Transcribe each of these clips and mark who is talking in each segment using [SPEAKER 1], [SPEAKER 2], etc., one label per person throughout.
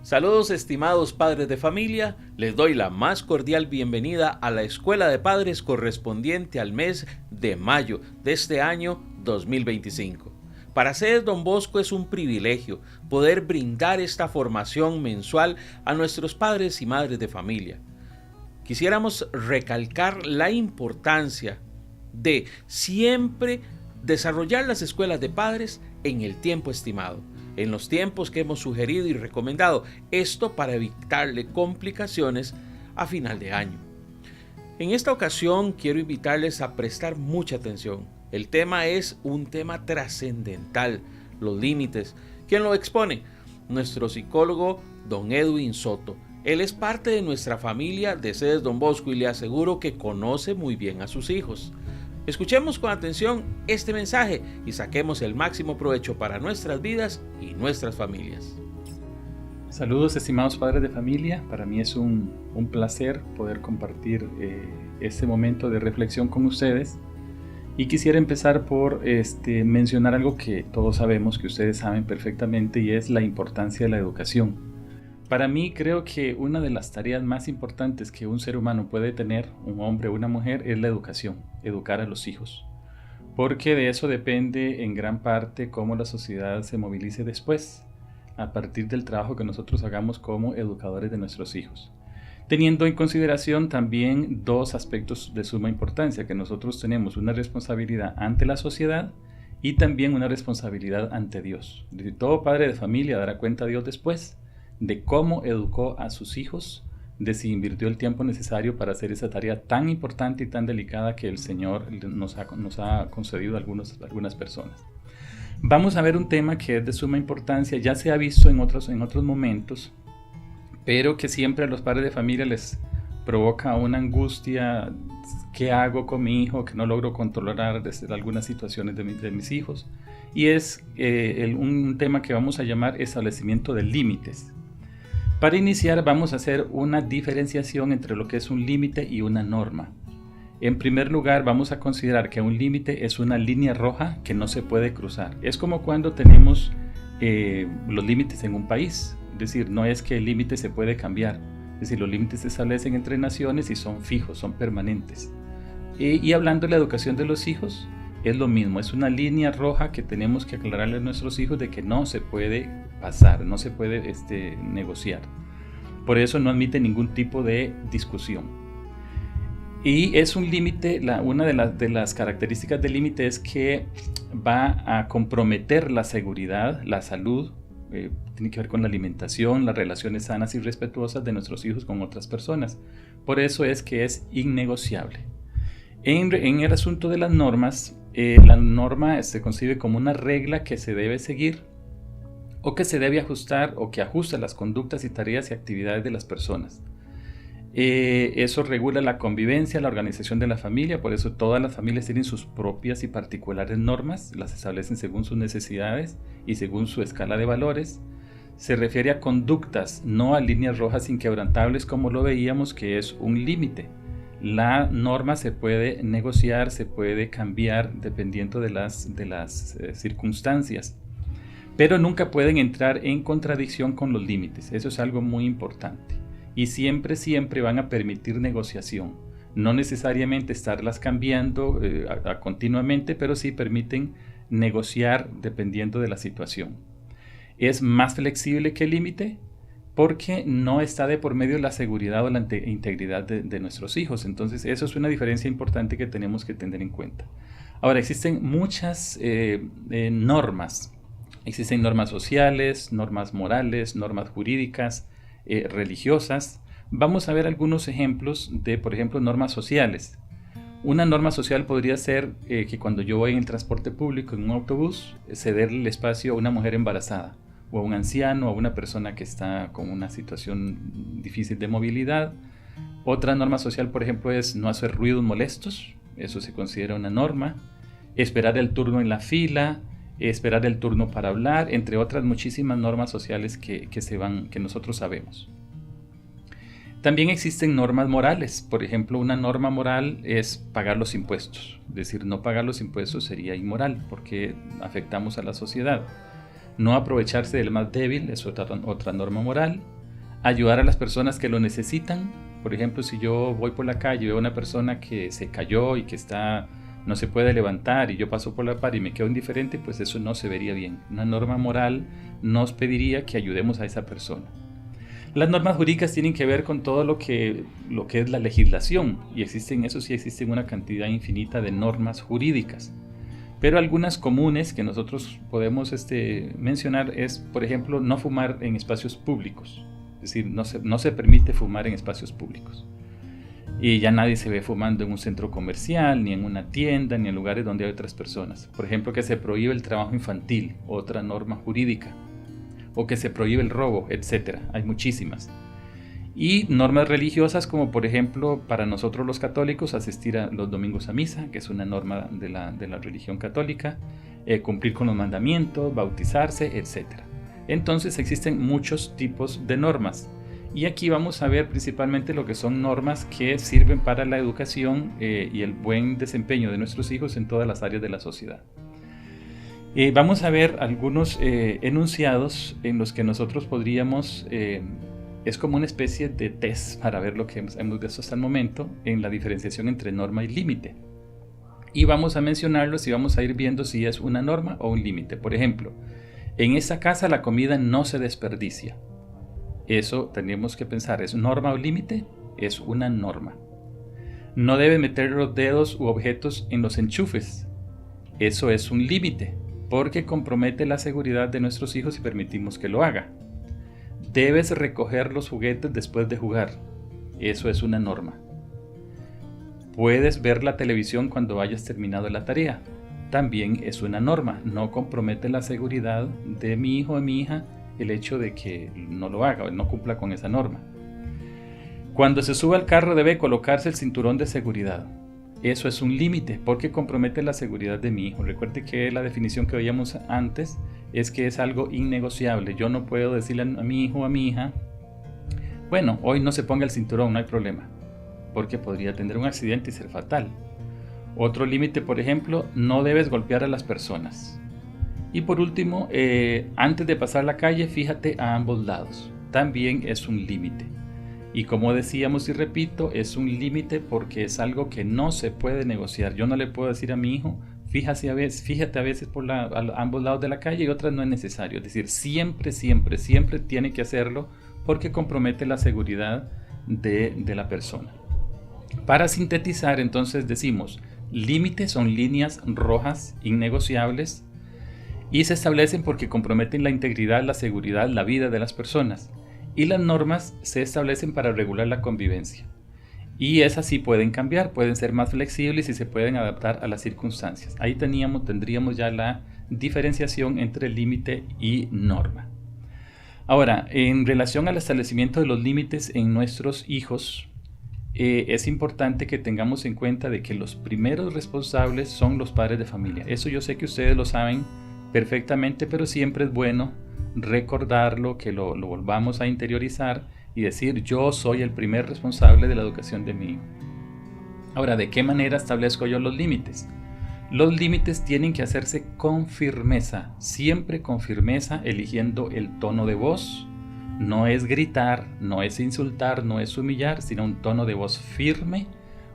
[SPEAKER 1] Saludos estimados padres de familia, les doy la más cordial bienvenida a la Escuela de Padres correspondiente al mes de mayo de este año 2025. Para ser Don Bosco es un privilegio poder brindar esta formación mensual a nuestros padres y madres de familia. Quisiéramos recalcar la importancia de siempre desarrollar las escuelas de padres en el tiempo estimado, en los tiempos que hemos sugerido y recomendado, esto para evitarle complicaciones a final de año. En esta ocasión quiero invitarles a prestar mucha atención. El tema es un tema trascendental, los límites. ¿Quién lo expone? Nuestro psicólogo Don Edwin Soto. Él es parte de nuestra familia de sedes Don Bosco y le aseguro que conoce muy bien a sus hijos. Escuchemos con atención este mensaje y saquemos el máximo provecho para nuestras vidas y nuestras familias.
[SPEAKER 2] Saludos estimados padres de familia, para mí es un placer poder compartir este momento de reflexión con ustedes y quisiera empezar por mencionar algo que todos sabemos, que ustedes saben perfectamente, y es la importancia de la educación. Para mí creo que una de las tareas más importantes que un ser humano puede tener, un hombre o una mujer, es la educación, educar a los hijos. Porque de eso depende en gran parte cómo la sociedad se movilice después, a partir del trabajo que nosotros hagamos como educadores de nuestros hijos. Teniendo en consideración también dos aspectos de suma importancia, que nosotros tenemos una responsabilidad ante la sociedad y también una responsabilidad ante Dios. Es decir, todo padre de familia dará cuenta a Dios después de cómo educó a sus hijos, de si invirtió el tiempo necesario para hacer esa tarea tan importante y tan delicada que el Señor nos ha concedido a algunas personas. Vamos a ver un tema que es de suma importancia, ya se ha visto en otros momentos, pero que siempre a los padres de familia les provoca una angustia. ¿Qué hago con mi hijo? Que no logro controlar algunas situaciones de mis hijos. Y es un tema que vamos a llamar establecimiento de límites. Para iniciar vamos a hacer una diferenciación entre lo que es un límite y una norma. En primer lugar vamos a considerar que un límite es una línea roja que no se puede cruzar. Es como cuando tenemos los límites en un país. Es decir, no es que el límite se puede cambiar. Es decir, los límites se establecen entre naciones y son fijos, son permanentes. Y hablando de la educación de los hijos, es lo mismo, es una línea roja que tenemos que aclararle a nuestros hijos de que no se puede pasar, no se puede negociar. Por eso no admite ningún tipo de discusión. Y es un límite, una de las características del límite es que va a comprometer la seguridad, la salud, tiene que ver con la alimentación, las relaciones sanas y respetuosas de nuestros hijos con otras personas. Por eso es que es innegociable. En el asunto de las normas, la norma se concibe como una regla que se debe seguir o que se debe ajustar o que ajusta las conductas y tareas y actividades de las personas. Eso regula la convivencia, la organización de la familia, por eso todas las familias tienen sus propias y particulares normas, las establecen según sus necesidades y según su escala de valores. Se refiere a conductas, no a líneas rojas inquebrantables como lo veíamos, que es un límite. La norma se puede negociar, se puede cambiar dependiendo de las circunstancias, pero nunca pueden entrar en contradicción con los límites. Eso es algo muy importante. Y siempre van a permitir negociación. No necesariamente estarlas cambiando continuamente, pero sí permiten negociar dependiendo de la situación. Es más flexible que el límite porque no está de por medio la seguridad o la integridad de nuestros hijos. Entonces eso es una diferencia importante que tenemos que tener en cuenta. Ahora, existen muchas normas. Existen normas sociales, normas morales, normas jurídicas, religiosas. Vamos a ver algunos ejemplos de, por ejemplo, normas sociales. Una norma social podría ser que cuando yo voy en el transporte público, en un autobús, cederle el espacio a una mujer embarazada, o a un anciano, o a una persona que está con una situación difícil de movilidad. Otra norma social, por ejemplo, es no hacer ruidos molestos. Eso se considera una norma. Esperar el turno en la fila, esperar el turno para hablar, entre otras muchísimas normas sociales que nosotros sabemos. También existen normas morales. Por ejemplo, una norma moral es pagar los impuestos. Es decir, no pagar los impuestos sería inmoral porque afectamos a la sociedad. No aprovecharse del más débil es otra norma moral. ayudar a las personas que lo necesitan. Por ejemplo, si yo voy por la calle y veo a una persona que se cayó y que no se puede levantar y yo paso por la par y me quedo indiferente, pues eso no se vería bien. Una norma moral nos pediría que ayudemos a esa persona. Las normas jurídicas tienen que ver con todo lo que es la legislación, y existen una cantidad infinita de normas jurídicas. Pero algunas comunes que nosotros podemos mencionar es, por ejemplo, no fumar en espacios públicos. Es decir, no se permite fumar en espacios públicos. Y ya nadie se ve fumando en un centro comercial, ni en una tienda, ni en lugares donde hay otras personas. Por ejemplo, que se prohíbe el trabajo infantil, otra norma jurídica. O que se prohíbe el robo, etc. Hay muchísimas. Y normas religiosas como, por ejemplo, para nosotros los católicos, asistir a los domingos a misa, que es una norma de la religión católica, cumplir con los mandamientos, bautizarse, etc. Entonces existen muchos tipos de normas. Y aquí vamos a ver principalmente lo que son normas que sirven para la educación y el buen desempeño de nuestros hijos en todas las áreas de la sociedad. Vamos a ver algunos enunciados en los que nosotros podríamos, es como una especie de test para ver lo que hemos visto hasta el momento en la diferenciación entre norma y límite. Y vamos a mencionarlos y vamos a ir viendo si es una norma o un límite. Por ejemplo, en esta casa la comida no se desperdicia. Eso tenemos que pensar, ¿es norma o límite? Es una norma. No debe meter los dedos u objetos en los enchufes. Eso es un límite, porque compromete la seguridad de nuestros hijos si permitimos que lo haga. Debes recoger los juguetes después de jugar. Eso es una norma. Puedes ver la televisión cuando hayas terminado la tarea. También es una norma. No compromete la seguridad de mi hijo o mi hija el hecho de que no lo haga o no cumpla con esa norma. Cuando se sube al carro debe colocarse el cinturón de seguridad. Eso es un límite porque compromete la seguridad de mi hijo. Recuerde que la definición que veíamos antes es que es algo innegociable. Yo no puedo decirle a mi hijo o a mi hija, bueno, hoy no se ponga el cinturón, no hay problema, porque podría tener un accidente y ser fatal. Otro límite, por ejemplo, no debes golpear a las personas. Y por último, antes de pasar la calle, fíjate a ambos lados. También es un límite. Y como decíamos y repito, es un límite porque es algo que no se puede negociar. Yo no le puedo decir a mi hijo, fíjate a veces por ambos lados de la calle, y otras no es necesario. Es decir, siempre tiene que hacerlo porque compromete la seguridad de la persona. Para sintetizar, entonces decimos, límites son líneas rojas innegociables y se establecen porque comprometen la integridad, la seguridad, la vida de las personas. Y las normas se establecen para regular la convivencia. Y esas sí pueden cambiar, pueden ser más flexibles y se pueden adaptar a las circunstancias. Ahí tendríamos ya la diferenciación entre límite y norma. Ahora, en relación al establecimiento de los límites en nuestros hijos, es importante que tengamos en cuenta de que los primeros responsables son los padres de familia. Eso yo sé que ustedes lo saben perfectamente, pero siempre es bueno recordarlo, que lo volvamos a interiorizar y decir, yo soy el primer responsable de la educación de mi hijo. Ahora, ¿de qué manera establezco yo los límites? Los límites tienen que hacerse con firmeza, siempre con firmeza, eligiendo el tono de voz. No es gritar, no es insultar, no es humillar, sino un tono de voz firme,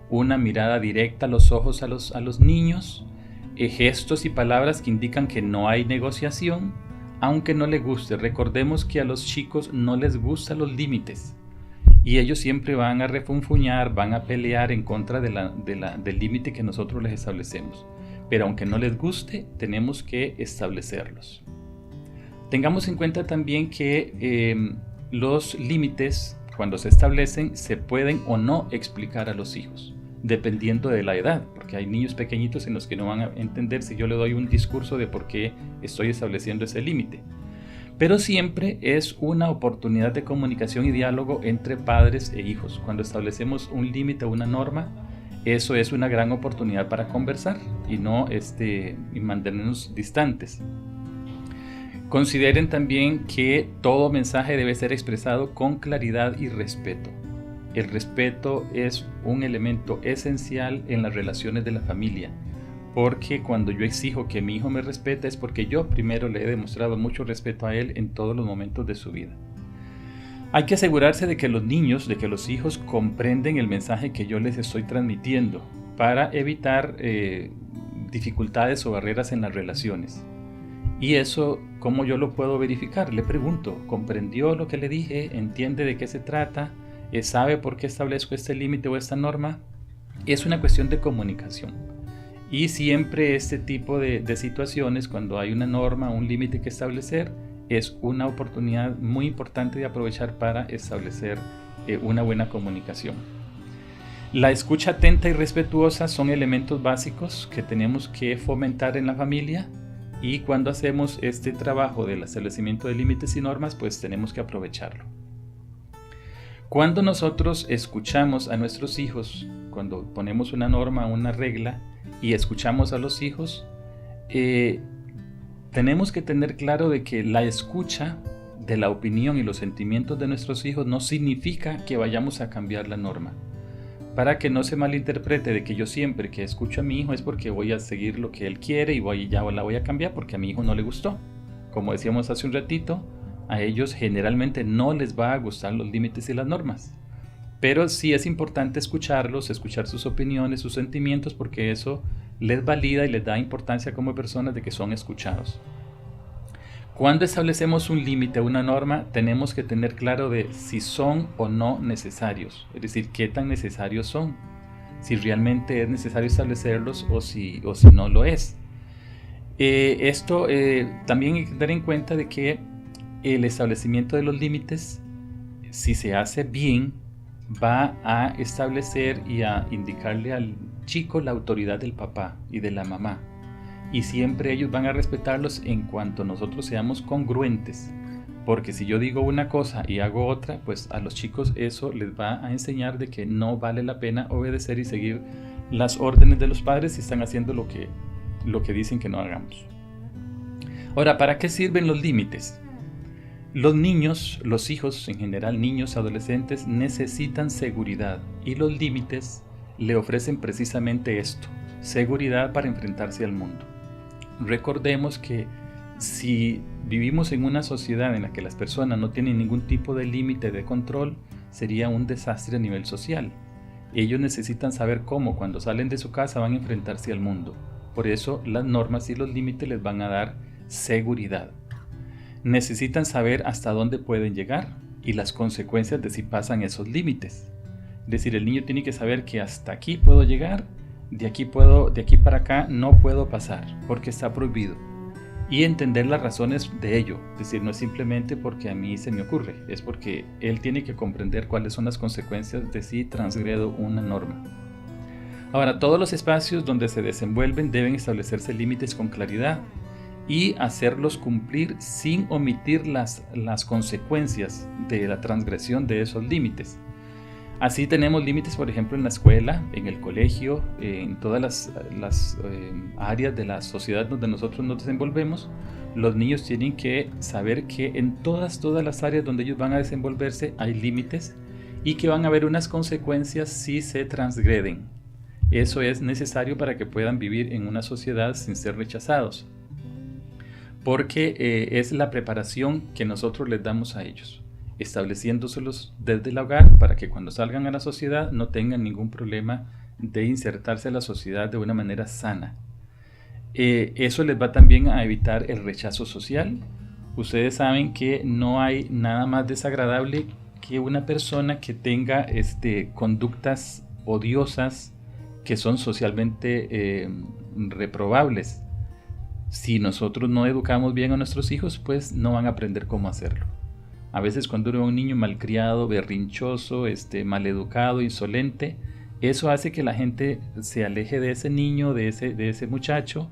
[SPEAKER 2] una mirada directa a los ojos a los niños, gestos y palabras que indican que no hay negociación, aunque no les guste. Recordemos que a los chicos no les gustan los límites y ellos siempre van a refunfuñar, van a pelear en contra del límite que nosotros les establecemos. Pero aunque no les guste, tenemos que establecerlos. Tengamos en cuenta también que los límites, cuando se establecen, se pueden o no explicar a los hijos, dependiendo de la edad, porque hay niños pequeñitos en los que no van a entender si yo le doy un discurso de por qué estoy estableciendo ese límite. Pero siempre es una oportunidad de comunicación y diálogo entre padres e hijos. Cuando establecemos un límite o una norma, eso es una gran oportunidad para conversar y no y mantenernos distantes. Consideren también que todo mensaje debe ser expresado con claridad y respeto. El respeto es un elemento esencial en las relaciones de la familia, porque cuando yo exijo que mi hijo me respete es porque yo primero le he demostrado mucho respeto a él en todos los momentos de su vida. Hay que asegurarse de que los hijos comprenden el mensaje que yo les estoy transmitiendo para evitar dificultades o barreras en las relaciones. Y eso, ¿cómo yo lo puedo verificar? Le pregunto, ¿comprendió lo que le dije? ¿Entiende de qué se trata? ¿Sabe por qué establezco este límite o esta norma? Es una cuestión de comunicación. Y siempre este tipo de situaciones, cuando hay una norma, un límite que establecer, es una oportunidad muy importante de aprovechar para establecer una buena comunicación. La escucha atenta y respetuosa son elementos básicos que tenemos que fomentar en la familia, y cuando hacemos este trabajo del establecimiento de límites y normas, pues tenemos que aprovecharlo. Cuando nosotros escuchamos a nuestros hijos, cuando ponemos una norma, una regla, y escuchamos a los hijos, tenemos que tener claro de que la escucha de la opinión y los sentimientos de nuestros hijos no significa que vayamos a cambiar la norma. Para que no se malinterprete de que yo siempre que escucho a mi hijo es porque voy a seguir lo que él quiere y ya la voy a cambiar porque a mi hijo no le gustó. Como decíamos hace un ratito, a ellos generalmente no les va a gustar los límites y las normas. Pero sí es importante escucharlos, escuchar sus opiniones, sus sentimientos, porque eso les valida y les da importancia como personas de que son escuchados. Cuando establecemos un límite o una norma, tenemos que tener claro de si son o no necesarios, es decir, qué tan necesarios son, si realmente es necesario establecerlos o si no lo es. También hay que tener en cuenta de que el establecimiento de los límites, si se hace bien, va a establecer y a indicarle al chico la autoridad del papá y de la mamá, y siempre ellos van a respetarlos en cuanto nosotros seamos congruentes, porque si yo digo una cosa y hago otra, pues a los chicos eso les va a enseñar de que no vale la pena obedecer y seguir las órdenes de los padres si están haciendo lo que dicen que no hagamos. Ahora, ¿para qué sirven los límites? Los niños, los hijos en general, niños, adolescentes, necesitan seguridad, y los límites le ofrecen precisamente esto, seguridad para enfrentarse al mundo. Recordemos que si vivimos en una sociedad en la que las personas no tienen ningún tipo de límite de control, sería un desastre a nivel social. Ellos necesitan saber cómo, cuando salen de su casa, van a enfrentarse al mundo. Por eso las normas y los límites les van a dar seguridad. Necesitan saber hasta dónde pueden llegar y las consecuencias de si pasan esos límites. Es decir, el niño tiene que saber que hasta aquí puedo llegar, de aquí para acá no puedo pasar porque está prohibido, y entender las razones de ello. Es decir, no es simplemente porque a mí se me ocurre, es porque él tiene que comprender cuáles son las consecuencias de si transgredo una norma. Ahora, todos los espacios donde se desenvuelven deben establecerse límites con claridad y hacerlos cumplir sin omitir las consecuencias de la transgresión de esos límites. Así tenemos límites, por ejemplo, en la escuela, en el colegio, en todas las áreas de la sociedad donde nosotros nos desenvolvemos. Los niños tienen que saber que en todas las áreas donde ellos van a desenvolverse hay límites y que van a haber unas consecuencias si se transgreden. Eso es necesario para que puedan vivir en una sociedad sin ser rechazados, porque es la preparación que nosotros les damos a ellos, estableciéndoselos desde el hogar para que cuando salgan a la sociedad no tengan ningún problema de insertarse a la sociedad de una manera sana. Eso les va también a evitar el rechazo social. Ustedes saben que no hay nada más desagradable que una persona que tenga conductas odiosas que son socialmente reprobables. Si nosotros no educamos bien a nuestros hijos, pues no van a aprender cómo hacerlo. A veces cuando uno ve a un niño malcriado, berrinchoso, maleducado, insolente, eso hace que la gente se aleje de ese niño, de ese muchacho,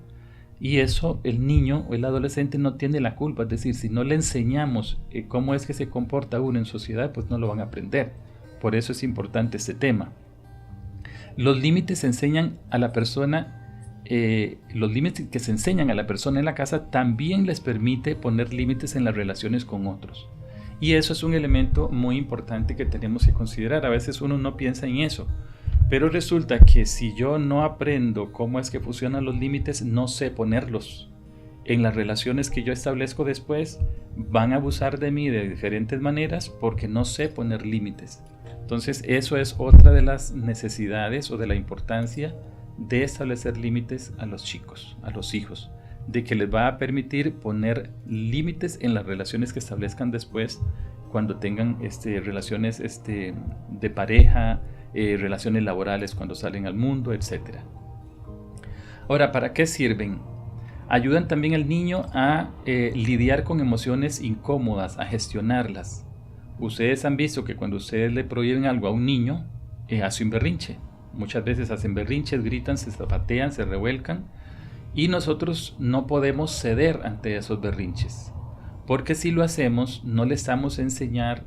[SPEAKER 2] y eso el niño o el adolescente no tiene la culpa. Es decir, si no le enseñamos cómo es que se comporta uno en sociedad, pues no lo van a aprender. Por eso es importante este tema. Los límites enseñan a la persona. Los límites que se enseñan a la persona en la casa también les permite poner límites en las relaciones con otros, y eso es un elemento muy importante que tenemos que considerar. A veces uno no piensa en eso, pero resulta que si yo no aprendo cómo es que funcionan los límites, no sé ponerlos. en las relaciones que yo establezco después van a abusar de mí de diferentes maneras porque no sé poner límites. Entonces eso es otra de las necesidades o de la importancia de establecer límites a los chicos, a los hijos, de que les va a permitir poner límites en las relaciones que establezcan después cuando tengan relaciones de pareja, relaciones laborales cuando salen al mundo, etc. Ahora, ¿para qué sirven? Ayudan también al niño a lidiar con emociones incómodas, a gestionarlas. Ustedes han visto que cuando ustedes le prohíben algo a un niño, hace un berrinche. Muchas veces hacen berrinches, gritan, se zapatean, se revuelcan, y nosotros no podemos ceder ante esos berrinches. Porque si lo hacemos, no le estamos enseñando,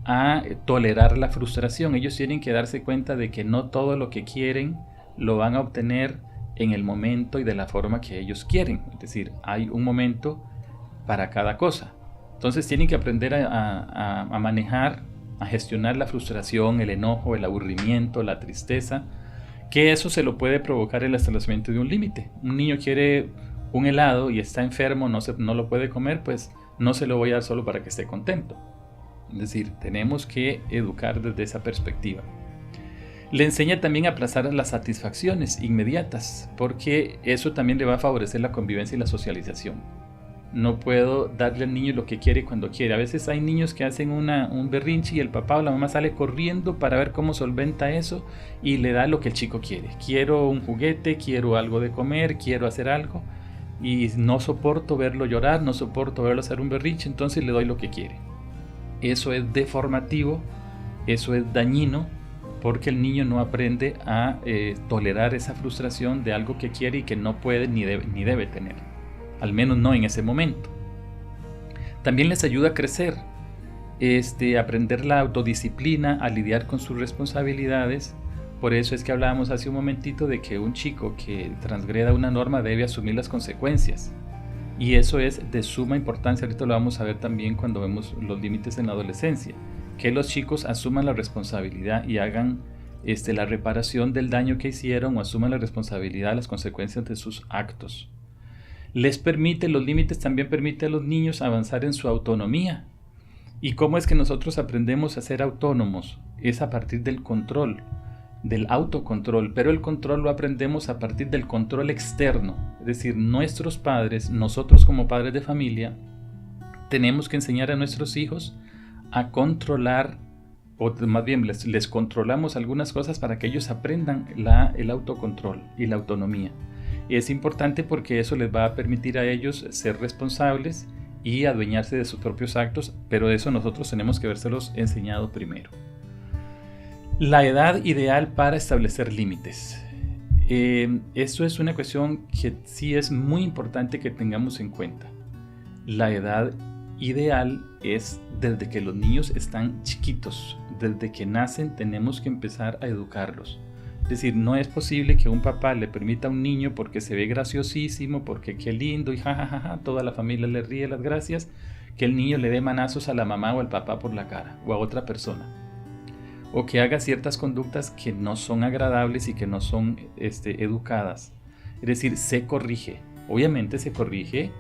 [SPEAKER 2] a tolerar la frustración. Ellos tienen que darse cuenta de que no todo lo que quieren lo van a obtener en el momento y de la forma que ellos quieren. Es decir, hay un momento para cada cosa. Entonces tienen que aprender a manejar, a gestionar la frustración, el enojo, el aburrimiento, la tristeza, que eso se lo puede provocar el establecimiento de un límite. Un niño quiere un helado y está enfermo, no lo puede comer, pues no se lo voy a dar solo para que esté contento. Es decir, tenemos que educar desde esa perspectiva. Le enseña también a aplazar las satisfacciones inmediatas, porque eso también le va a favorecer la convivencia y la socialización. No puedo darle al niño lo que quiere cuando quiere. A veces hay niños que hacen un berrinche y el papá o la mamá sale corriendo para ver cómo solventa eso y le da lo que el chico quiere. Quiero un juguete, quiero algo de comer, quiero hacer algo, y no soporto verlo llorar, no soporto verlo hacer un berrinche, entonces le doy lo que quiere. Eso es deformativo, eso es dañino, porque el niño no aprende a tolerar esa frustración de algo que quiere y que no puede ni debe tener, al menos no en ese momento. También les ayuda a crecer, a aprender la autodisciplina, a lidiar con sus responsabilidades. Por eso es que hablábamos hace un momentito de que un chico que transgreda una norma debe asumir las consecuencias. Y eso es de suma importancia. Ahorita lo vamos a ver también cuando vemos los límites en la adolescencia. Que los chicos asuman la responsabilidad y hagan la reparación del daño que hicieron, o asuman la responsabilidad, las consecuencias de sus actos. Los límites también permiten a los niños avanzar en su autonomía. ¿Y cómo es que nosotros aprendemos a ser autónomos? Es a partir del control, del autocontrol, pero el control lo aprendemos a partir del control externo. Es decir, nuestros padres, nosotros como padres de familia, tenemos que enseñar a nuestros hijos a controlar, o más bien les controlamos algunas cosas para que ellos aprendan el autocontrol y la autonomía. Y es importante porque eso les va a permitir a ellos ser responsables y adueñarse de sus propios actos, pero de eso nosotros tenemos que habérselos enseñado primero. La edad ideal para establecer límites. Esto es una cuestión que sí es muy importante que tengamos en cuenta. La edad ideal es desde que los niños están chiquitos, desde que nacen tenemos que empezar a educarlos. Es decir, no es posible que un papá le permita a un niño porque se ve graciosísimo, porque qué lindo y jajajaja, toda la familia le ríe las gracias, que el niño le dé manazos a la mamá o al papá por la cara o a otra persona, o que haga ciertas conductas que no son agradables y que no son educadas. Es decir, se corrige, obviamente se corrige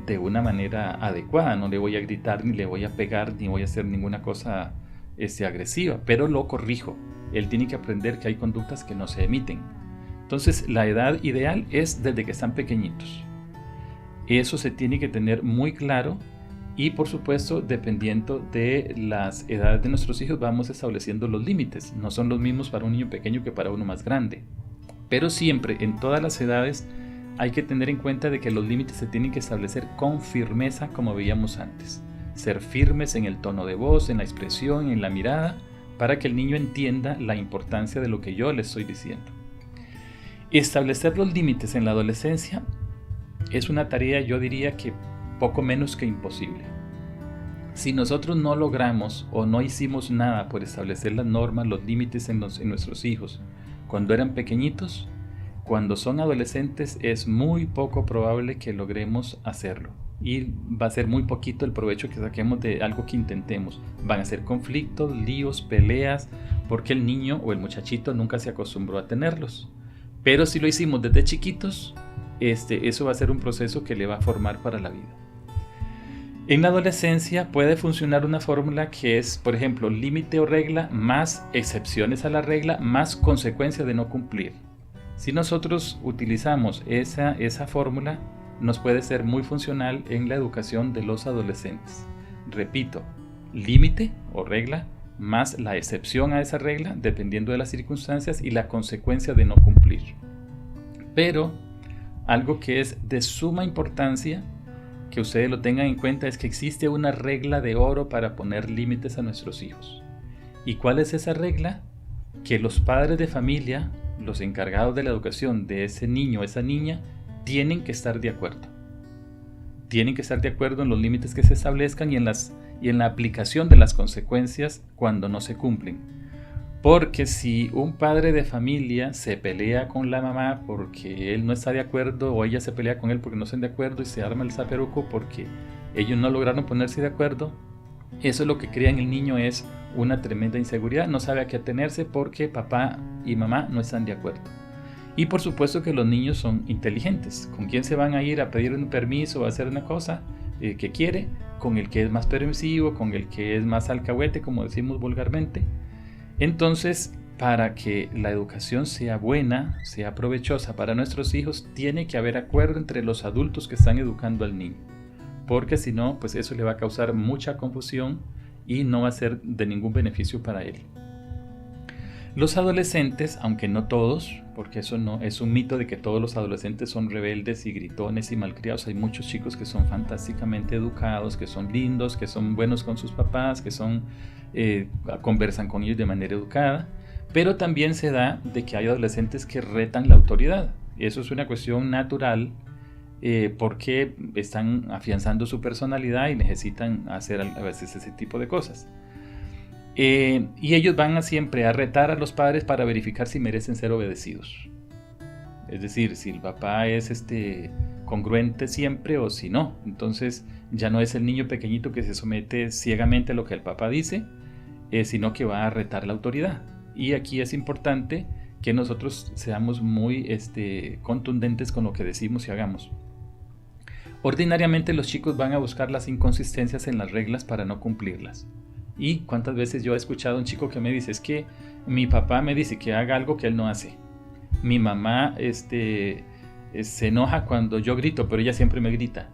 [SPEAKER 2] de una manera adecuada, no le voy a gritar, ni le voy a pegar, ni voy a hacer ninguna cosa agresiva, pero lo corrijo. Él tiene que aprender que hay conductas que no se emiten. Entonces, la edad ideal es desde que están pequeñitos. Eso se tiene que tener muy claro y, por supuesto, dependiendo de las edades de nuestros hijos, vamos estableciendo los límites. No son los mismos para un niño pequeño que para uno más grande. Pero siempre, en todas las edades, hay que tener en cuenta de que los límites se tienen que establecer con firmeza, como veíamos antes. Ser firmes en el tono de voz, en la expresión, en la mirada, para que el niño entienda la importancia de lo que yo le estoy diciendo. Establecer los límites en la adolescencia es una tarea, yo diría que poco menos que imposible. Si nosotros no logramos o no hicimos nada por establecer las normas, los límites en nuestros hijos cuando eran pequeñitos, cuando son adolescentes es muy poco probable que logremos hacerlo. Y va a ser muy poquito el provecho que saquemos de algo que intentemos. Van a ser conflictos, líos, peleas, porque el niño o el muchachito nunca se acostumbró a tenerlos. Pero si lo hicimos desde chiquitos, eso va a ser un proceso que le va a formar para la vida. En la adolescencia puede funcionar una fórmula que es, por ejemplo, límite o regla más excepciones a la regla más consecuencia de no cumplir. Si nosotros utilizamos esa fórmula, nos puede ser muy funcional en la educación de los adolescentes. Repito, límite o regla más la excepción a esa regla, dependiendo de las circunstancias, y la consecuencia de no cumplir. Pero algo que es de suma importancia, que ustedes lo tengan en cuenta, es que existe una regla de oro para poner límites a nuestros hijos. ¿Y cuál es esa regla? Que los padres de familia, los encargados de la educación de ese niño o esa niña, tienen que estar de acuerdo. Tienen que estar de acuerdo en los límites que se establezcan y en la aplicación de las consecuencias cuando no se cumplen. Porque si un padre de familia se pelea con la mamá porque él no está de acuerdo, o ella se pelea con él porque no están de acuerdo y se arma el zaperuco porque ellos no lograron ponerse de acuerdo, eso lo que crea en el niño es una tremenda inseguridad. No sabe a qué atenerse porque papá y mamá no están de acuerdo. Y por supuesto que los niños son inteligentes. ¿Con quién se van a ir a pedir un permiso o a hacer una cosa que quiere? Con el que es más permisivo, con el que es más alcahuete, como decimos vulgarmente. Entonces, para que la educación sea buena, sea provechosa para nuestros hijos, tiene que haber acuerdo entre los adultos que están educando al niño. Porque si no, pues eso le va a causar mucha confusión y no va a ser de ningún beneficio para él. Los adolescentes, aunque no todos, porque eso no es un mito de que todos los adolescentes son rebeldes y gritones y malcriados. Hay muchos chicos que son fantásticamente educados, que son lindos, que son buenos con sus papás, que conversan con ellos de manera educada, pero también se da de que hay adolescentes que retan la autoridad. Eso es una cuestión natural porque están afianzando su personalidad y necesitan hacer a veces ese tipo de cosas. Y ellos van siempre a retar a los padres para verificar si merecen ser obedecidos. Es decir, si el papá es congruente siempre o si no. Entonces ya no es el niño pequeñito que se somete ciegamente a lo que el papá dice, sino que va a retar la autoridad. Y aquí es importante que nosotros seamos muy contundentes con lo que decimos y hagamos. Ordinariamente los chicos van a buscar las inconsistencias en las reglas para no cumplirlas. Y cuántas veces yo he escuchado a un chico que me dice, es que mi papá me dice que haga algo que él no hace. Mi mamá se enoja cuando yo grito, pero ella siempre me grita.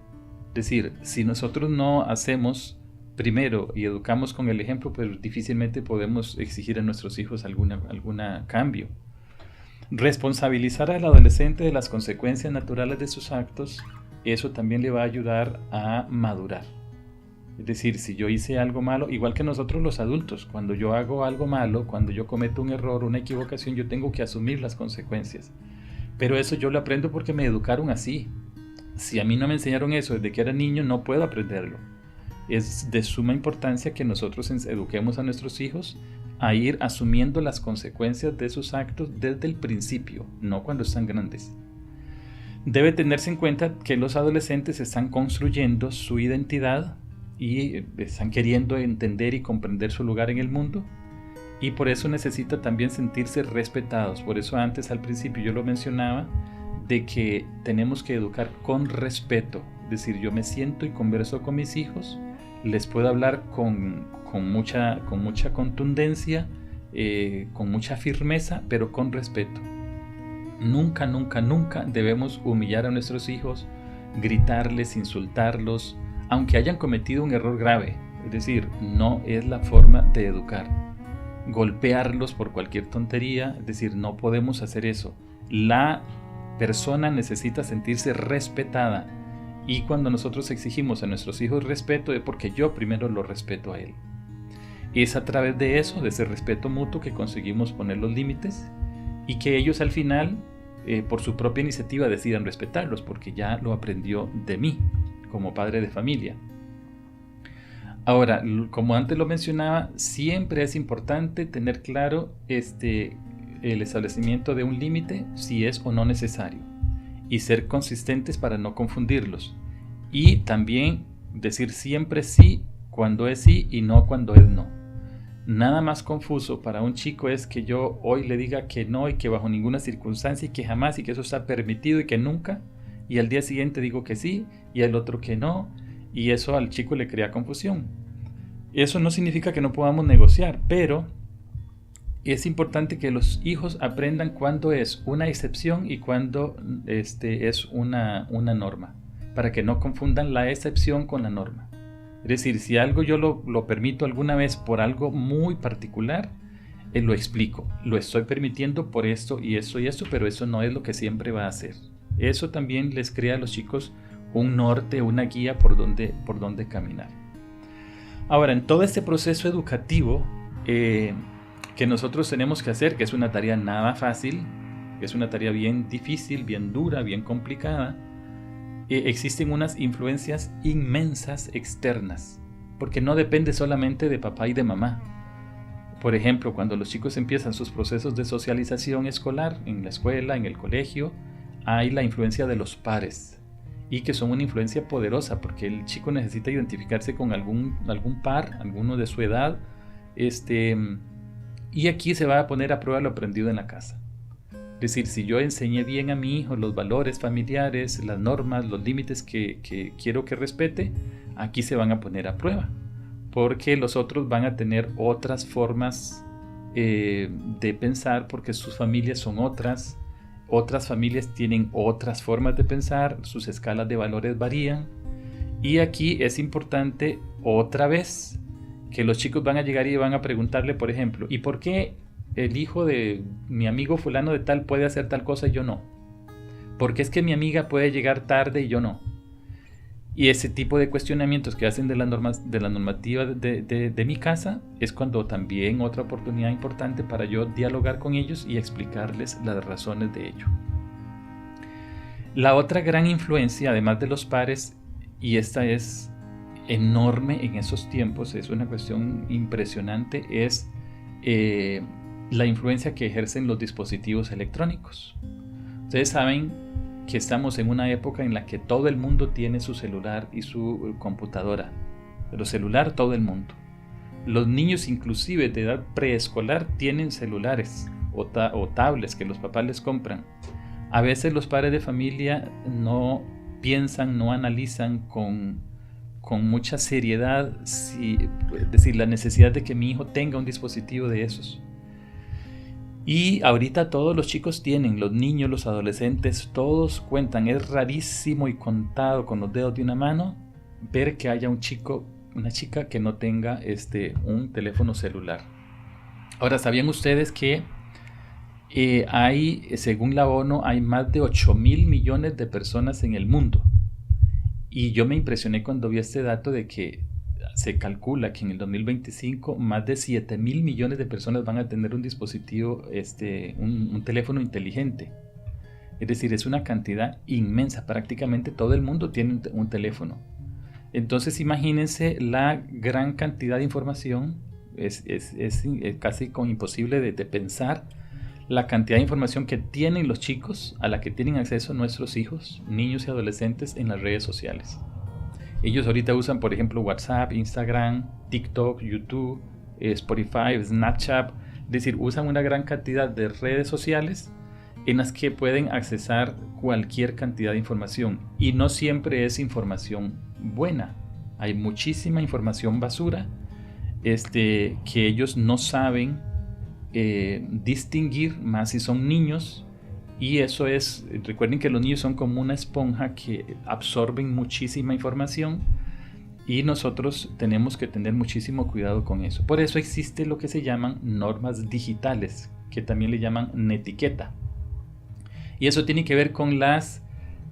[SPEAKER 2] Es decir, si nosotros no hacemos primero y educamos con el ejemplo, pues difícilmente podemos exigir a nuestros hijos algún cambio. Responsabilizar al adolescente de las consecuencias naturales de sus actos, eso también le va a ayudar a madurar. Es decir, si yo hice algo malo, igual que nosotros los adultos, cuando yo hago algo malo, cuando yo cometo un error, una equivocación, yo tengo que asumir las consecuencias. Pero eso yo lo aprendo porque me educaron así. Si a mí no me enseñaron eso desde que era niño, no puedo aprenderlo. Es de suma importancia que nosotros eduquemos a nuestros hijos a ir asumiendo las consecuencias de sus actos desde el principio, no cuando están grandes. Debe tenerse en cuenta que los adolescentes están construyendo su identidad y están queriendo entender y comprender su lugar en el mundo, y por eso necesita también sentirse respetados. Por eso antes, al principio, yo lo mencionaba, de que tenemos que educar con respeto. Es decir, yo me siento y converso con mis hijos, les puedo hablar con mucha contundencia, con mucha firmeza, pero con respeto. Nunca, nunca, nunca debemos humillar a nuestros hijos, gritarles, insultarlos, aunque hayan cometido un error grave. Es decir, no es la forma de educar. Golpearlos por cualquier tontería, es decir, no podemos hacer eso. La persona necesita sentirse respetada, y cuando nosotros exigimos a nuestros hijos respeto es porque yo primero lo respeto a él. Es a través de eso, de ese respeto mutuo, que conseguimos poner los límites y que ellos al final, por su propia iniciativa, decidan respetarlos, porque ya lo aprendió de mí como padre de familia. Ahora, como antes lo mencionaba, siempre es importante tener claro el establecimiento de un límite, si es o no necesario, y ser consistentes para no confundirlos, y también decir siempre sí cuando es sí y no cuando es no. Nada más confuso para un chico es que yo hoy le diga que no y que bajo ninguna circunstancia y que jamás y que eso está permitido y que nunca, y al día siguiente digo que sí y al otro que no, y eso al chico le crea confusión. Eso no significa que no podamos negociar, pero es importante que los hijos aprendan cuándo es una excepción y cuándo es una norma, para que no confundan la excepción con la norma. Es decir, si algo yo lo permito alguna vez por algo muy particular, lo explico. Lo estoy permitiendo por esto y esto y esto, pero eso no es lo que siempre va a hacer. Eso también les crea a los chicos un norte, una guía por donde caminar. Ahora, en todo este proceso educativo que nosotros tenemos que hacer, que es una tarea nada fácil, que es una tarea bien difícil, bien dura, bien complicada, existen unas influencias inmensas externas, porque no depende solamente de papá y de mamá. Por ejemplo, cuando los chicos empiezan sus procesos de socialización escolar, en la escuela, en el colegio, hay la influencia de los pares, y que son una influencia poderosa, porque el chico necesita identificarse con algún par, alguno de su edad, y aquí se va a poner a prueba lo aprendido en la casa. Es decir, si yo enseñé bien a mi hijo los valores familiares, las normas, los límites que quiero que respete, aquí se van a poner a prueba, porque los otros van a tener otras formas de pensar, porque sus familias son otras familias tienen otras formas de pensar, sus escalas de valores varían, y aquí es importante otra vez que los chicos van a llegar y van a preguntarle, por ejemplo, ¿y por qué el hijo de mi amigo fulano de tal puede hacer tal cosa y yo no? ¿Por qué es que mi amiga puede llegar tarde y yo no? Y ese tipo de cuestionamientos que hacen de la normativa de mi casa es cuando también otra oportunidad importante para yo dialogar con ellos y explicarles las razones de ello. La otra gran influencia, además de los pares, y esta es enorme en esos tiempos, es una cuestión impresionante, es la influencia que ejercen los dispositivos electrónicos. Ustedes saben que estamos en una época en la que todo el mundo tiene su celular y su computadora. Pero celular todo el mundo. Los niños inclusive de edad preescolar tienen celulares o tablets que los papás les compran. A veces los padres de familia no piensan, no analizan con mucha seriedad es decir, la necesidad de que mi hijo tenga un dispositivo de esos. Y ahorita todos los chicos tienen, los niños, los adolescentes, todos cuentan. Es rarísimo y contado con los dedos de una mano ver que haya un chico, una chica que no tenga un teléfono celular. Ahora, ¿sabían ustedes que según la ONU, hay más de 8.000 millones de personas en el mundo? Y yo me impresioné cuando vi este dato de que se calcula que en el 2025 más de 7.000 millones de personas van a tener un dispositivo, un teléfono inteligente. Es decir, es una cantidad inmensa. Prácticamente todo el mundo tiene un teléfono. Entonces imagínense la gran cantidad de información. Es casi imposible de pensar la cantidad de información que tienen los chicos, a la que tienen acceso nuestros hijos, niños y adolescentes en las redes sociales. Ellos ahorita usan, por ejemplo, WhatsApp, Instagram, TikTok, YouTube, Spotify, Snapchat. Es decir, usan una gran cantidad de redes sociales en las que pueden accesar cualquier cantidad de información. Y no siempre es información buena. Hay muchísima información basura que ellos no saben distinguir, más si son niños. Y eso recuerden que los niños son como una esponja que absorben muchísima información y nosotros tenemos que tener muchísimo cuidado con eso. Por eso existe lo que se llaman normas digitales, que también le llaman netiqueta. Y eso tiene que ver con las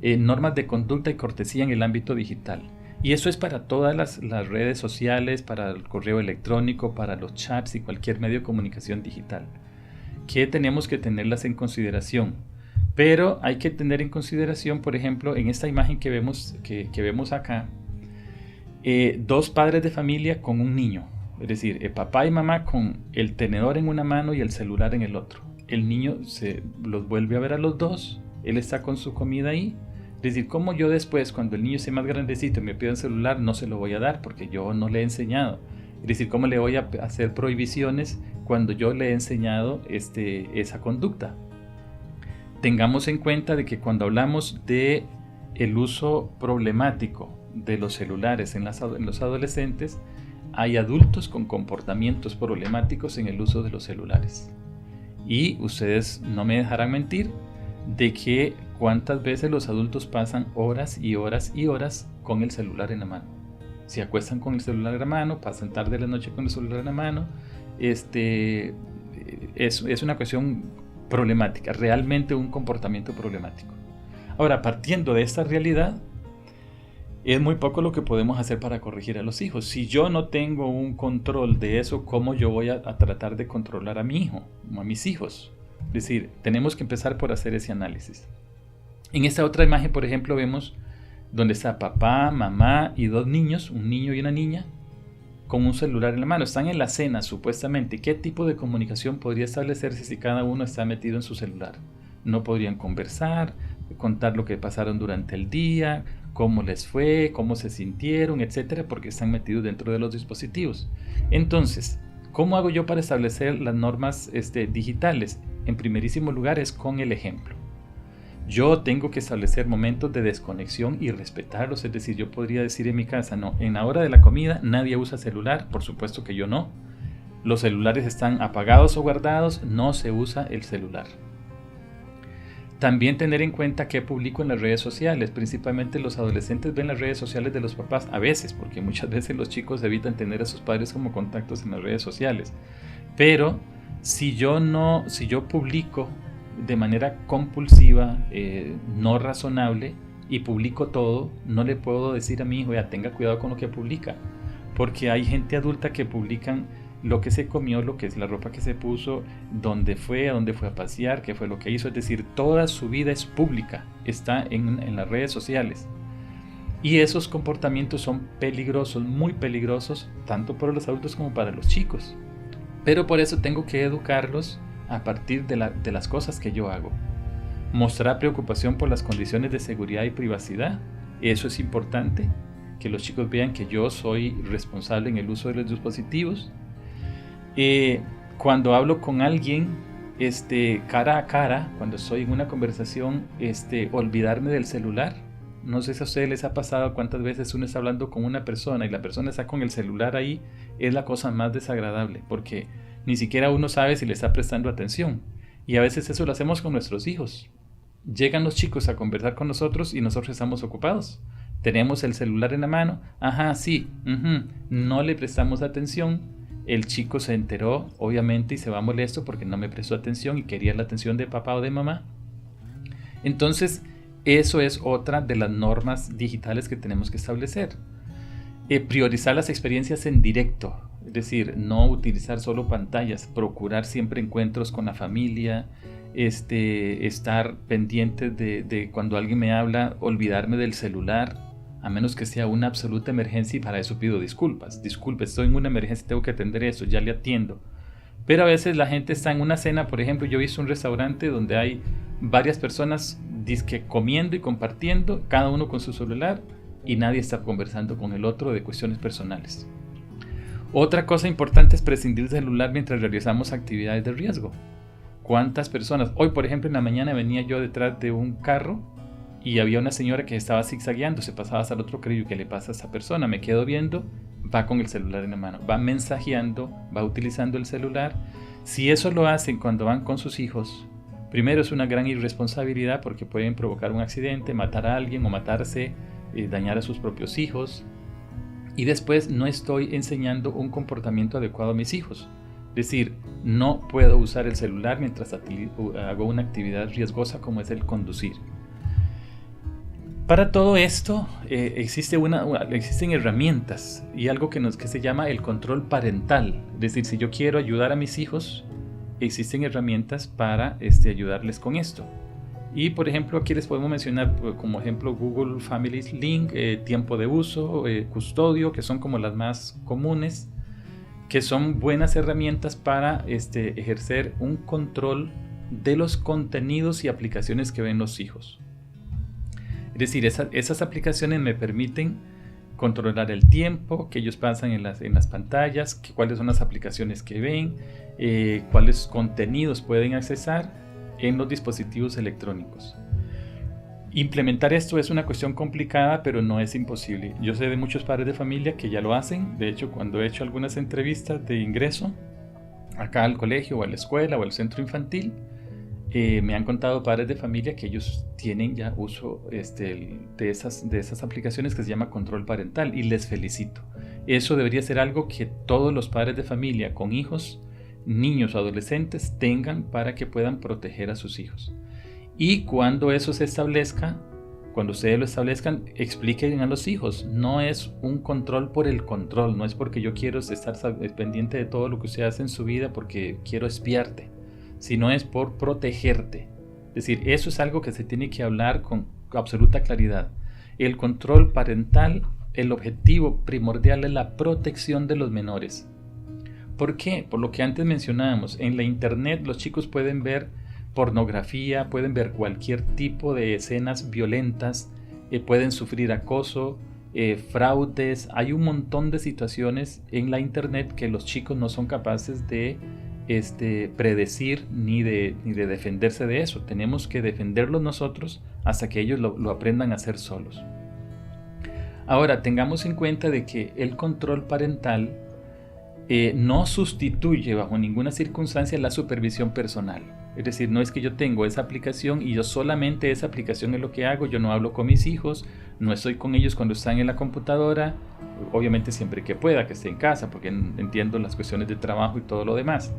[SPEAKER 2] normas de conducta y cortesía en el ámbito digital. Y eso es para todas las redes sociales, para el correo electrónico, para los chats y cualquier medio de comunicación digital, que tenemos que tenerlas en consideración. Pero hay que tener en consideración, por ejemplo, en esta imagen que vemos acá, dos padres de familia con un niño. Es decir, papá y mamá con el tenedor en una mano y el celular en el otro. El niño los vuelve a ver a los dos, él está con su comida ahí. Es decir, como yo después, cuando el niño sea más grandecito y me pida el celular, no se lo voy a dar porque yo no le he enseñado. Es decir, ¿cómo le voy a hacer prohibiciones cuando yo le he enseñado esa conducta? Tengamos en cuenta de que cuando hablamos de el uso problemático de los celulares en los adolescentes, hay adultos con comportamientos problemáticos en el uso de los celulares. Y ustedes no me dejarán mentir de que cuántas veces los adultos pasan horas y horas y horas con el celular en la mano. Se acuestan con el celular en la mano, pasan tarde de la noche con el celular en la mano. Es una cuestión problemática, realmente un comportamiento problemático. Ahora, partiendo de esta realidad, es muy poco lo que podemos hacer para corregir a los hijos. Si yo no tengo un control de eso, ¿cómo yo voy a tratar de controlar a mi hijo o a mis hijos? Es decir, tenemos que empezar por hacer ese análisis. En esta otra imagen, por ejemplo, vemos donde está papá, mamá y 2 niños, un niño y una niña, con un celular en la mano. Están en la cena, supuestamente. ¿Qué tipo de comunicación podría establecerse si cada uno está metido en su celular? No podrían conversar, contar lo que pasaron durante el día, cómo les fue, cómo se sintieron, etcétera, porque están metidos dentro de los dispositivos. Entonces, ¿cómo hago yo para establecer las normas digitales? En primerísimo lugar es con el ejemplo. Yo tengo que establecer momentos de desconexión y respetarlos, es decir, yo podría decir en mi casa, no, en la hora de la comida nadie usa celular, por supuesto que yo no. Los celulares están apagados o guardados, no se usa el celular. También tener en cuenta qué publico en las redes sociales. Principalmente los adolescentes ven las redes sociales de los papás, a veces, porque muchas veces los chicos evitan tener a sus padres como contactos en las redes sociales. Pero si yo publico de manera compulsiva, no razonable, y publico todo, no le puedo decir a mi hijo, ya tenga cuidado con lo que publica, porque hay gente adulta que publican lo que se comió, lo que es la ropa que se puso, dónde fue a pasear, qué fue lo que hizo, es decir, toda su vida es pública, está en las redes sociales. Y esos comportamientos son peligrosos, muy peligrosos, tanto para los adultos como para los chicos. Pero por eso tengo que educarlos a partir de las cosas que yo hago. Mostrar preocupación por las condiciones de seguridad y privacidad, eso es importante, que los chicos vean que yo soy responsable en el uso de los dispositivos. Cuando hablo con alguien cara a cara, cuando estoy en una conversación, olvidarme del celular. No sé si a ustedes les ha pasado cuántas veces uno está hablando con una persona y la persona está con el celular ahí, es la cosa más desagradable, porque ni siquiera uno sabe si le está prestando atención. Y a veces eso lo hacemos con nuestros hijos. Llegan los chicos a conversar con nosotros y nosotros estamos ocupados. Tenemos el celular en la mano, sí, no le prestamos atención. El chico se enteró, obviamente, y se va molesto porque no me prestó atención y quería la atención de papá o de mamá. Entonces, eso es otra de las normas digitales que tenemos que establecer. Priorizar las experiencias en directo, es decir, no utilizar solo pantallas, procurar siempre encuentros con la familia, estar pendiente de cuando alguien me habla, olvidarme del celular, a menos que sea una absoluta emergencia, y para eso pido disculpas. Disculpe, estoy en una emergencia, tengo que atender eso, ya le atiendo. Pero a veces la gente está en una cena, por ejemplo, yo he visto un restaurante donde hay varias personas dizque comiendo y compartiendo, cada uno con su celular, y nadie está conversando con el otro de cuestiones personales. Otra cosa importante es prescindir del celular mientras realizamos actividades de riesgo. ¿Cuántas personas? Hoy, por ejemplo, en la mañana venía yo detrás de un carro y había una señora que estaba zigzagueando, se pasaba hasta el otro carril. ¿Qué le pasa a esa persona? Me quedo viendo, va con el celular en la mano, va mensajeando, va utilizando el celular. Si eso lo hacen cuando van con sus hijos, primero es una gran irresponsabilidad porque pueden provocar un accidente, matar a alguien o matarse, dañar a sus propios hijos. Y después no estoy enseñando un comportamiento adecuado a mis hijos. Es decir, no puedo usar el celular mientras hago una actividad riesgosa como es el conducir. Para todo esto existen herramientas y algo que se llama el control parental. Es decir, si yo quiero ayudar a mis hijos, existen herramientas para ayudarles con esto. Y por ejemplo, aquí les podemos mencionar como ejemplo Google Family Link, tiempo de uso, custodio, que son como las más comunes, que son buenas herramientas para ejercer un control de los contenidos y aplicaciones que ven los hijos. Es decir, esas aplicaciones me permiten controlar el tiempo que ellos pasan en las pantallas, cuáles son las aplicaciones que ven, cuáles contenidos pueden accesar en los dispositivos electrónicos. Implementar esto es una cuestión complicada, pero no es imposible. Yo sé de muchos padres de familia que ya lo hacen. De hecho, cuando he hecho algunas entrevistas de ingreso acá al colegio o a la escuela o al centro infantil, me han contado padres de familia que ellos tienen ya uso de esas aplicaciones que se llama control parental, y les felicito. Eso debería ser algo que todos los padres de familia con hijos, niños o adolescentes tengan para que puedan proteger a sus hijos. Y cuando eso se establezca, cuando ustedes lo establezcan, expliquen a los hijos. No es un control por el control, no es porque yo quiero estar pendiente de todo lo que usted hace en su vida porque quiero espiarte, sino es por protegerte. Es decir, eso es algo que se tiene que hablar con absoluta claridad. El control parental, el objetivo primordial es la protección de los menores. ¿Por qué? Por lo que antes mencionábamos, en la internet los chicos pueden ver pornografía, pueden ver cualquier tipo de escenas violentas, pueden sufrir acoso, fraudes. Hay un montón de situaciones en la internet que los chicos no son capaces de predecir ni de defenderse de eso. Tenemos que defenderlos nosotros hasta que ellos lo aprendan a hacer solos. Ahora, tengamos en cuenta de que el control parental no sustituye bajo ninguna circunstancia la supervisión personal. Es decir, no es que yo tengo esa aplicación y yo solamente esa aplicación es lo que hago. Yo no hablo con mis hijos, no estoy con ellos cuando están en la computadora, obviamente siempre que pueda, que esté en casa, porque entiendo las cuestiones de trabajo y todo lo demás.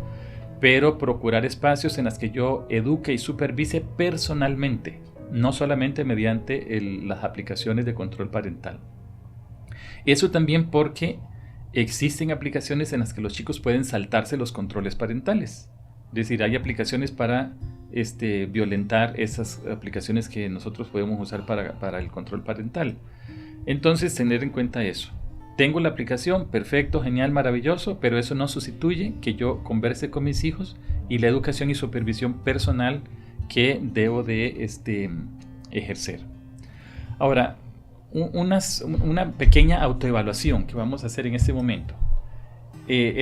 [SPEAKER 2] Pero procurar espacios en los que yo eduque y supervise personalmente, no solamente mediante las aplicaciones de control parental. Eso también porque existen aplicaciones en las que los chicos pueden saltarse los controles parentales. Es decir, hay aplicaciones para violentar esas aplicaciones que nosotros podemos usar para el control parental. Entonces, tener en cuenta eso. Tengo la aplicación, perfecto, genial, maravilloso, pero eso no sustituye que yo converse con mis hijos y la educación y supervisión personal que debo de ejercer. Ahora, una pequeña autoevaluación que vamos a hacer en este momento.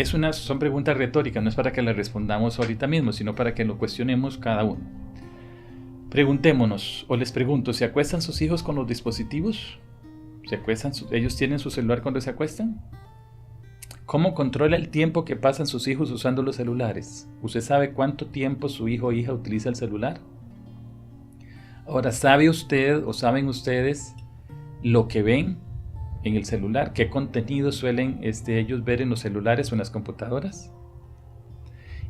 [SPEAKER 2] Son preguntas retóricas, no es para que las respondamos ahorita mismo, sino para que lo cuestionemos cada uno. Preguntémonos, o les pregunto, ¿se acuestan sus hijos con los dispositivos? ¿Ellos tienen su celular cuando se acuestan? ¿Cómo controla el tiempo que pasan sus hijos usando los celulares? ¿Usted sabe cuánto tiempo su hijo o hija utiliza el celular? Ahora, ¿sabe usted o saben ustedes lo que ven en el celular? ¿Qué contenido suelen ellos ver en los celulares o en las computadoras?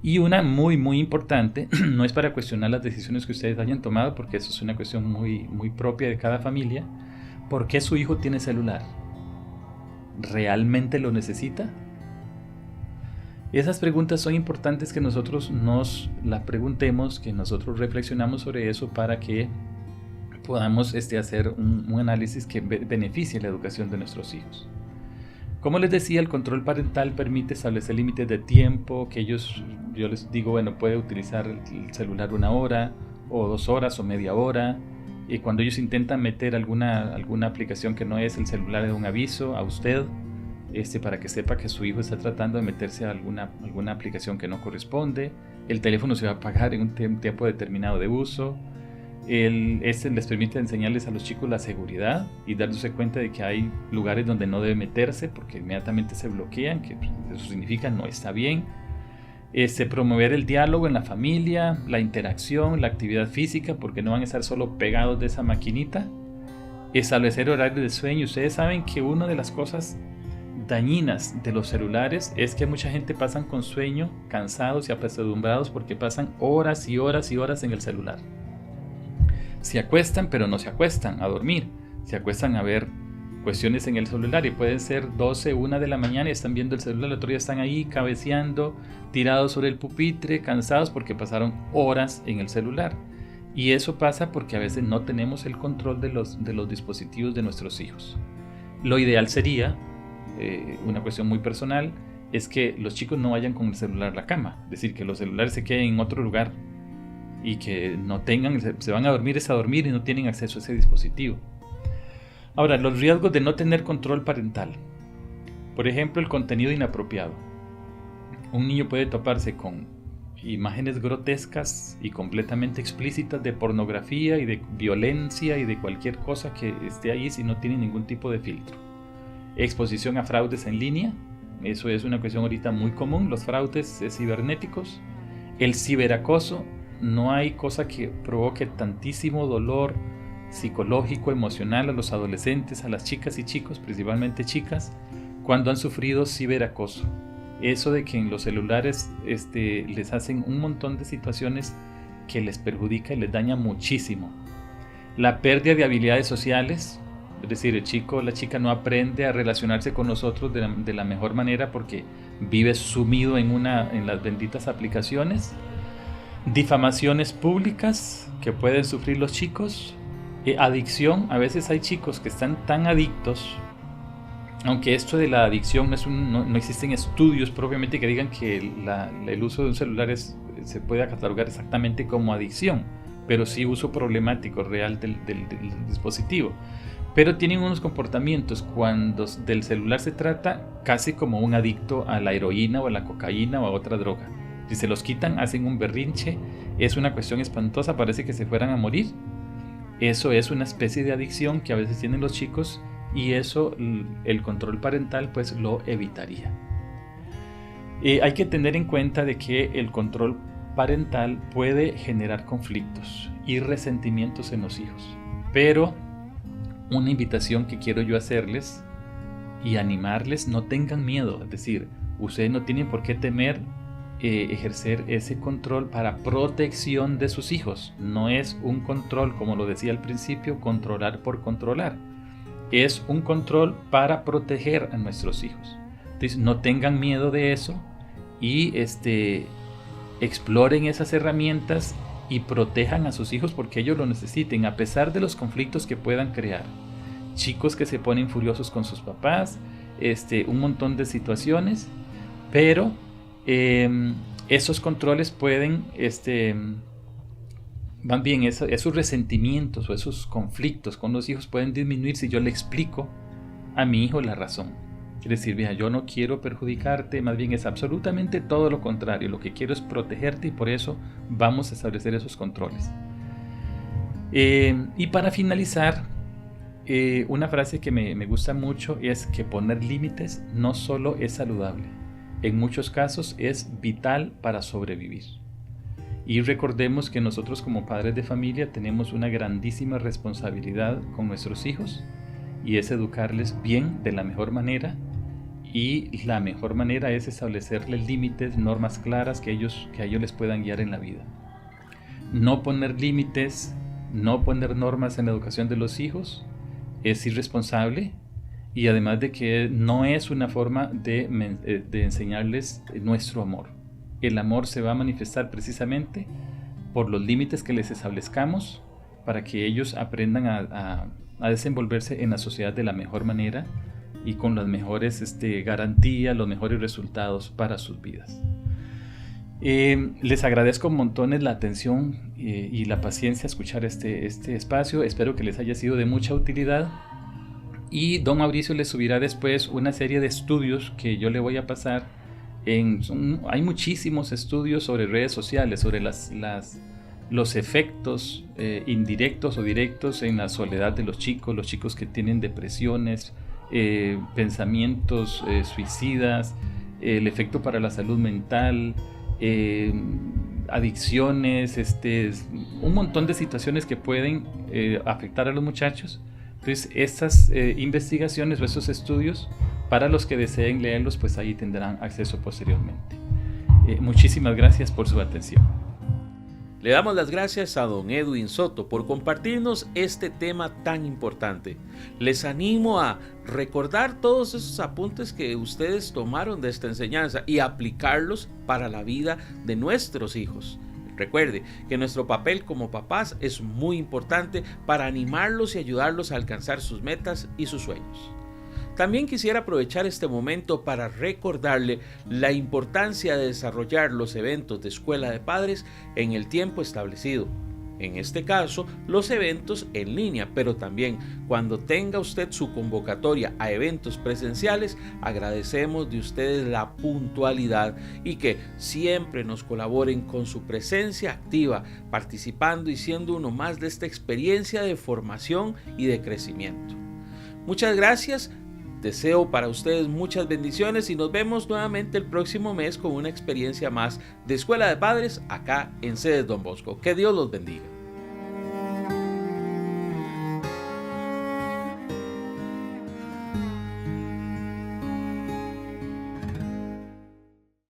[SPEAKER 2] Y una muy muy importante, no es para cuestionar las decisiones que ustedes hayan tomado, porque eso es una cuestión muy, muy propia de cada familia. ¿Por qué su hijo tiene celular? ¿Realmente lo necesita? Esas preguntas son importantes que nosotros nos las preguntemos, que nosotros reflexionamos sobre eso para que podamos hacer un análisis que beneficie la educación de nuestros hijos. Como les decía, el control parental permite establecer límites de tiempo, que yo les digo, bueno, puede utilizar el celular 1 hora, o 2 horas, o media hora. Y cuando ellos intentan meter alguna aplicación que no es el celular, le da un aviso a usted, para que sepa que su hijo está tratando de meterse a alguna aplicación que no corresponde. El teléfono se va a apagar en un tiempo determinado de uso. Les permite enseñarles a los chicos la seguridad y darse cuenta de que hay lugares donde no debe meterse porque inmediatamente se bloquean, que eso significa no está bien. Promover el diálogo en la familia, la interacción, la actividad física, porque no van a estar solo pegados de esa maquinita. Establecer horarios de sueño. Ustedes saben que una de las cosas dañinas de los celulares es que mucha gente pasan con sueño, cansados y apesadumbrados porque pasan horas y horas y horas en el celular. Se acuestan, pero no se acuestan a dormir. Se acuestan a ver cuestiones en el celular y pueden ser 12, 1 de la mañana y están viendo el celular, el otro día están ahí cabeceando, tirados sobre el pupitre, cansados porque pasaron horas en el celular. Y eso pasa porque a veces no tenemos el control de los dispositivos de nuestros hijos. Lo ideal sería, una cuestión muy personal, es que los chicos no vayan con el celular a la cama, es decir, que los celulares se queden en otro lugar y que no tengan, se van a dormir y no tienen acceso a ese dispositivo. Ahora, los riesgos de no tener control parental. Por ejemplo, el contenido inapropiado. Un niño puede toparse con imágenes grotescas y completamente explícitas de pornografía y de violencia y de cualquier cosa que esté ahí si no tiene ningún tipo de filtro. Exposición a fraudes en línea, eso es una cuestión ahorita muy común, los fraudes cibernéticos. El ciberacoso, no hay cosa que provoque tantísimo dolor psicológico, emocional a los adolescentes, a las chicas y chicos, principalmente chicas, cuando han sufrido ciberacoso. Eso de que en los celulares les hacen un montón de situaciones que les perjudica y les daña muchísimo. La pérdida de habilidades sociales, es decir, el chico o la chica no aprende a relacionarse con nosotros de la mejor manera porque vive sumido en las benditas aplicaciones. Difamaciones públicas que pueden sufrir los chicos. Adicción, a veces hay chicos que están tan adictos, aunque esto de la adicción no existen estudios propiamente que digan que el uso de un celular se puede catalogar exactamente como adicción, pero sí uso problemático real del dispositivo. Pero tienen unos comportamientos cuando del celular se trata casi como un adicto a la heroína o a la cocaína o a otra droga. Si se los quitan, hacen un berrinche, es una cuestión espantosa, parece que se fueran a morir. Eso es una especie de adicción que a veces tienen los chicos y eso el control parental pues lo evitaría. Hay que tener en cuenta de que el control parental puede generar conflictos y resentimientos en los hijos, pero una invitación que quiero yo hacerles y animarles: no tengan miedo, es decir, ustedes no tienen por qué temer ejercer ese control para protección de sus hijos. No es un control, como lo decía al principio, controlar por controlar. Es un control para proteger a nuestros hijos. Entonces, no tengan miedo de eso y exploren esas herramientas y protejan a sus hijos porque ellos lo necesiten, a pesar de los conflictos que puedan crear. Chicos que se ponen furiosos con sus papás, un montón de situaciones, pero esos controles pueden, van bien, esos resentimientos o esos conflictos con los hijos pueden disminuir si yo le explico a mi hijo la razón. Quiere decir, mira, yo no quiero perjudicarte, más bien es absolutamente todo lo contrario, lo que quiero es protegerte y por eso vamos a establecer esos controles. Y para finalizar, una frase que me gusta mucho es que poner límites no solo es saludable, en muchos casos es vital para sobrevivir. Y recordemos que nosotros como padres de familia tenemos una grandísima responsabilidad con nuestros hijos y es educarles bien de la mejor manera, y la mejor manera es establecerles límites, normas claras que a ellos les puedan guiar en la vida. No poner límites, no poner normas en la educación de los hijos es irresponsable. Y además de que no es una forma de enseñarles nuestro amor. El amor se va a manifestar precisamente por los límites que les establezcamos para que ellos aprendan a desenvolverse en la sociedad de la mejor manera y con las mejores garantías, los mejores resultados para sus vidas. Les agradezco montones la atención y la paciencia a escuchar este espacio. Espero que les haya sido de mucha utilidad. Y don Mauricio les subirá después una serie de estudios que yo le voy a pasar. Hay muchísimos estudios sobre redes sociales, sobre los efectos indirectos o directos en la soledad de los chicos que tienen depresiones, pensamientos suicidas, el efecto para la salud mental, adicciones, un montón de situaciones que pueden afectar a los muchachos. Entonces, estas investigaciones o estos estudios, para los que deseen leerlos, pues ahí tendrán acceso posteriormente. Muchísimas gracias por su atención.
[SPEAKER 1] Le damos las gracias a don Edwin Soto por compartirnos este tema tan importante. Les animo a recordar todos esos apuntes que ustedes tomaron de esta enseñanza y aplicarlos para la vida de nuestros hijos. Recuerde que nuestro papel como papás es muy importante para animarlos y ayudarlos a alcanzar sus metas y sus sueños. También quisiera aprovechar este momento para recordarle la importancia de desarrollar los eventos de Escuela de Padres en el tiempo establecido. en este caso los eventos en línea, pero también cuando tenga usted su convocatoria a eventos presenciales, agradecemos de ustedes la puntualidad y que siempre nos colaboren con su presencia activa, participando y siendo uno más de esta experiencia de formación y de crecimiento. Muchas gracias. Deseo para ustedes muchas bendiciones y nos vemos nuevamente el próximo mes con una experiencia más de Escuela de Padres acá en Sedes Don Bosco. Que Dios los bendiga.